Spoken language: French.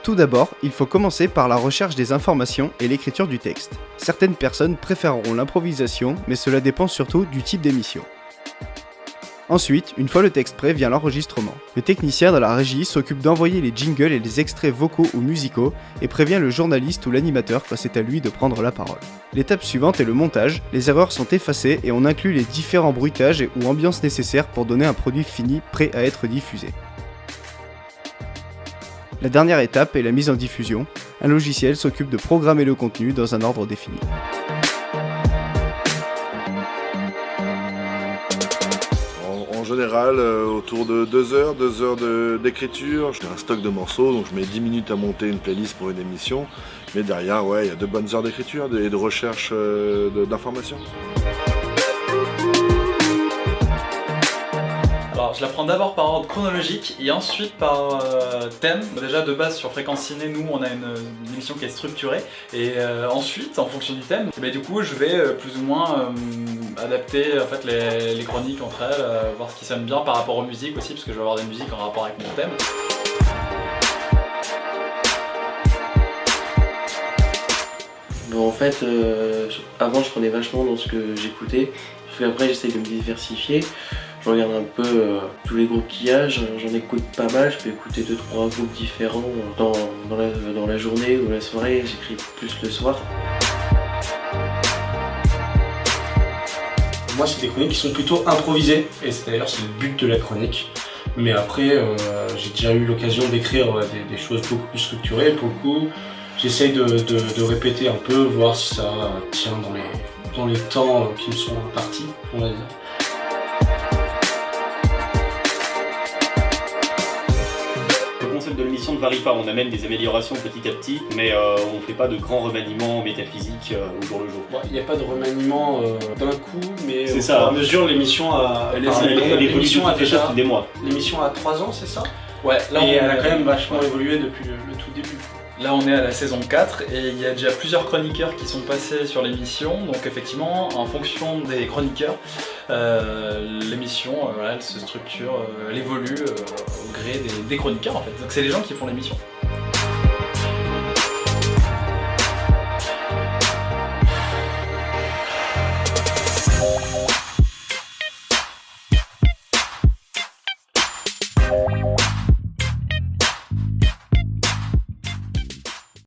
Tout d'abord, il faut commencer par la recherche des informations et l'écriture du texte. Certaines personnes préféreront l'improvisation, mais cela dépend surtout du type d'émission. Ensuite, une fois le texte prêt, vient l'enregistrement. Le technicien dans la régie s'occupe d'envoyer les jingles et les extraits vocaux ou musicaux et prévient le journaliste ou l'animateur quand c'est à lui de prendre la parole. L'étape suivante est le montage. Les erreurs sont effacées et on inclut les différents bruitages ou ambiances nécessaires pour donner un produit fini prêt à être diffusé. La dernière étape est la mise en diffusion. Un logiciel s'occupe de programmer le contenu dans un ordre défini. En général, autour de 2 heures d'écriture. J'ai un stock de morceaux, donc je mets 10 minutes à monter une playlist pour une émission. Mais derrière, il y a 2 bonnes heures d'écriture et de recherche d'informations. Alors je la prends d'abord par ordre chronologique et ensuite par thème. Déjà de base sur Fréquence Ciné, nous on a une émission qui est structurée et ensuite en fonction du thème, du coup je vais plus ou moins adapter en fait, les chroniques entre elles, voir ce qui sonne bien par rapport aux musiques aussi parce que je vais avoir des musiques en rapport avec mon thème. Bon, en fait, avant je prenais vachement dans ce que j'écoutais, parce qu'après j'essaye de me diversifier. Je regarde un peu tous les groupes qu'il y a, j'en écoute pas mal, je peux écouter 2-3 groupes différents dans la journée ou la soirée, j'écris plus le soir. Moi c'est des chroniques qui sont plutôt improvisées, et d'ailleurs c'est le but de la chronique. Mais après j'ai déjà eu l'occasion d'écrire des choses beaucoup plus structurées, pour le coup j'essaye de répéter un peu, voir si ça tient dans les temps qui me sont impartis, on va dire. Le concept de l'émission ne varie pas, on amène des améliorations petit à petit, mais on ne fait pas de grands remaniements métaphysiques au jour le jour. Il n'y a pas de remaniement d'un coup, mais c'est au ça. fur et à mesure l'émission a l'émission a déjà des mois. L'émission a 3 ans, c'est ça? Ouais, là et elle a quand même vachement évolué depuis le tout début. Là on est à la saison 4 et il y a déjà plusieurs chroniqueurs qui sont passés sur l'émission, donc effectivement en fonction des chroniqueurs, l'émission elle se structure, elle évolue au gré des chroniqueurs en fait, donc c'est les gens qui font l'émission.